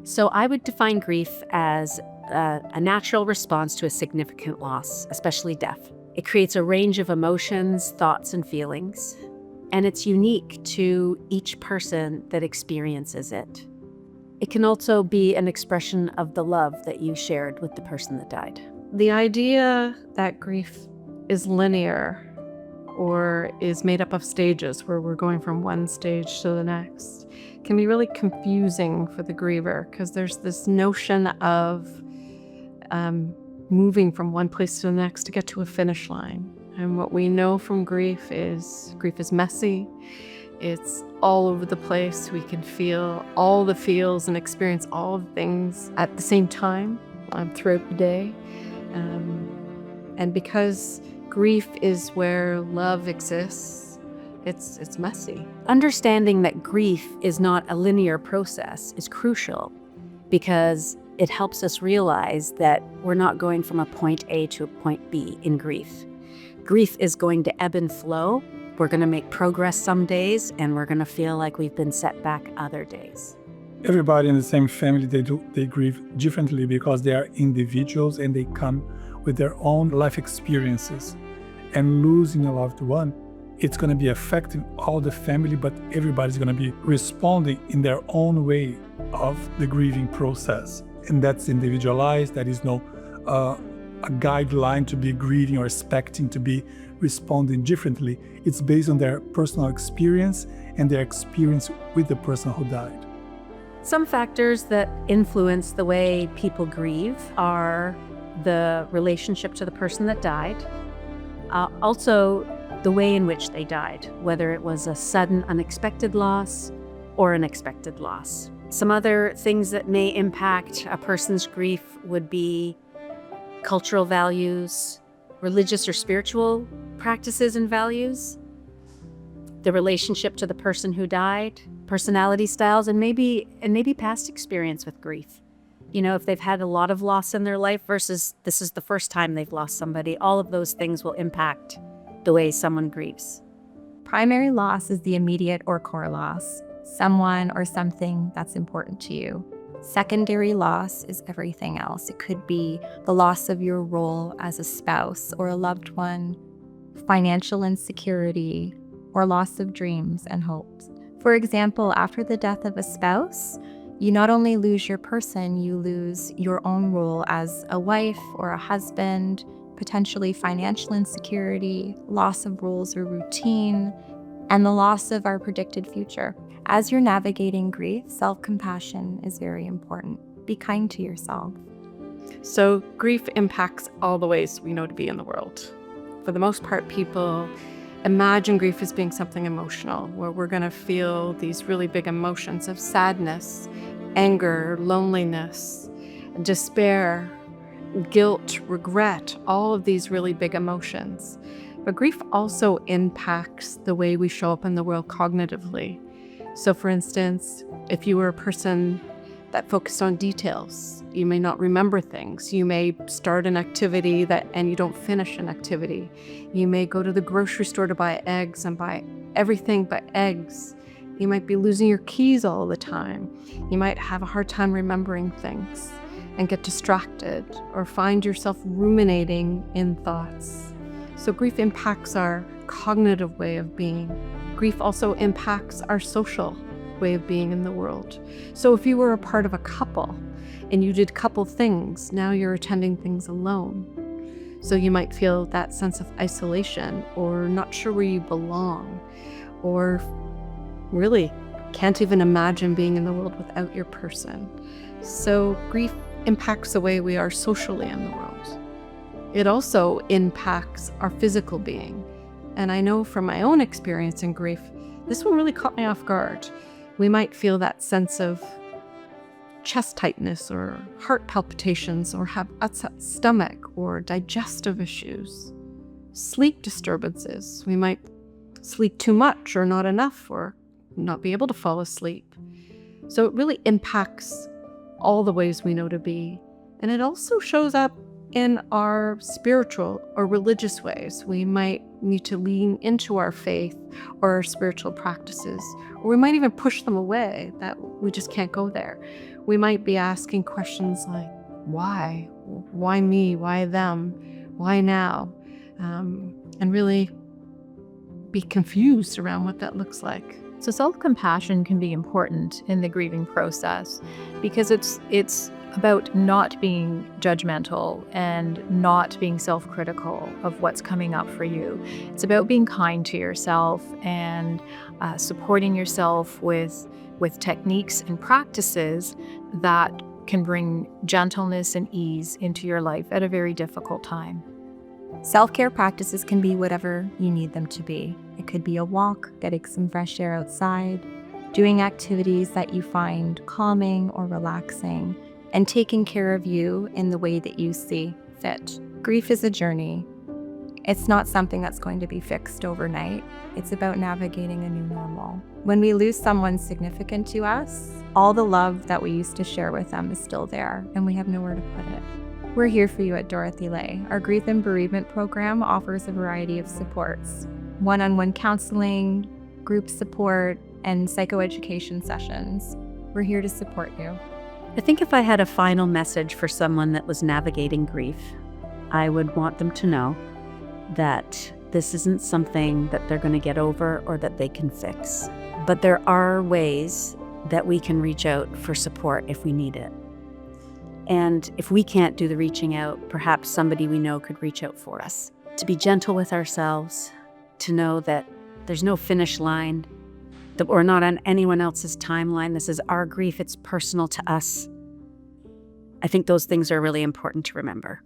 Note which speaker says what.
Speaker 1: So I would define grief as a natural response to a significant loss, especially death. It creates a range of emotions, thoughts, and feelings, and it's unique to each person that experiences it. It can also be an expression of the love that you shared with the person that died.
Speaker 2: The idea that grief is linear or is made up of stages where we're going from one stage to the next can be really confusing for the griever, because there's this notion of moving from one place to the next to get to a finish line. And what we know from grief is messy. It's all over the place. We can feel all the feels and experience all the things at the same time throughout the day. And because grief is where love exists, it's messy.
Speaker 1: Understanding that grief is not a linear process is crucial because it helps us realize that we're not going from a point A to a point B in grief. Grief is going to ebb and flow. We're going to make progress some days, and we're going to feel like we've been set back other days.
Speaker 3: Everybody in the same family, they grieve differently because they are individuals and they come with their own life experiences. And losing a loved one, it's going to be affecting all the family, but everybody's going to be responding in their own way of the grieving process. And that's individualized. There is no a guideline to be grieving or expecting to be responding differently. It's based on their personal experience and their experience with the person who died.
Speaker 1: Some factors that influence the way people grieve are the relationship to the person that died, also the way in which they died, whether it was a sudden, unexpected loss or an expected loss. Some other things that may impact a person's grief would be cultural values, religious or spiritual practices and values, the relationship to the person who died, personality styles, and maybe past experience with grief. You know, if they've had a lot of loss in their life versus this is the first time they've lost somebody, all of those things will impact the way someone grieves.
Speaker 4: Primary loss is the immediate or core loss, someone or something that's important to you. Secondary loss is everything else. It could be the loss of your role as a spouse or a loved one, financial insecurity, or loss of dreams and hopes. For example, after the death of a spouse, you not only lose your person, you lose your own role as a wife or a husband, potentially financial insecurity, loss of roles or routine, and the loss of our predicted future. As you're navigating grief, self-compassion is very important. Be kind to yourself.
Speaker 2: So grief impacts all the ways we know to be in the world. For the most part, people imagine grief as being something emotional, where we're going to feel these really big emotions of sadness, anger, loneliness, despair, guilt, regret, all of these really big emotions. But grief also impacts the way we show up in the world cognitively. So for instance, if you were a person that focused on details, you may not remember things. You may start an activity and you don't finish an activity. You may go to the grocery store to buy eggs and buy everything but eggs. You might be losing your keys all the time. You might have a hard time remembering things and get distracted or find yourself ruminating in thoughts. So grief impacts our cognitive way of being. Grief also impacts our social way of being in the world. So if you were a part of a couple and you did couple things, now you're attending things alone. So you might feel that sense of isolation or not sure where you belong, or really can't even imagine being in the world without your person. So grief impacts the way we are socially in the world. It also impacts our physical being. And I know from my own experience in grief, this one really caught me off guard. We might feel that sense of chest tightness or heart palpitations or have upset stomach or digestive issues, sleep disturbances. We might sleep too much or not enough or not be able to fall asleep. So it really impacts all the ways we know to be. And it also shows up in our spiritual or religious ways. We might need to lean into our faith or our spiritual practices, or we might even push them away, that we just can't go there. we might be asking questions like, why? Why me? Why them? Why now? And really be confused around what that looks like.
Speaker 5: So self-compassion can be important in the grieving process because it's about not being judgmental and not being self-critical of what's coming up for you. It's about being kind to yourself and supporting yourself with techniques and practices that can bring gentleness and ease into your life at a very difficult time.
Speaker 4: Self-care practices can be whatever you need them to be. It could be a walk, getting some fresh air outside, doing activities that you find calming or relaxing, and taking care of you in the way that you see fit. Grief is a journey. It's not something that's going to be fixed overnight. It's about navigating a new normal. When we lose someone significant to us, all the love that we used to share with them is still there, and we have nowhere to put it. We're here for you at Dorothy Ley. Our Grief and Bereavement program offers a variety of supports: one-on-one counseling, group support, and psychoeducation sessions. We're here to support you.
Speaker 1: I think if I had a final message for someone that was navigating grief, I would want them to know that this isn't something that they're going to get over or that they can fix. But there are ways that we can reach out for support if we need it. And if we can't do the reaching out, perhaps somebody we know could reach out for us. To be gentle with ourselves, to know that there's no finish line, that we're not on anyone else's timeline. This is our grief. It's personal to us. I think those things are really important to remember.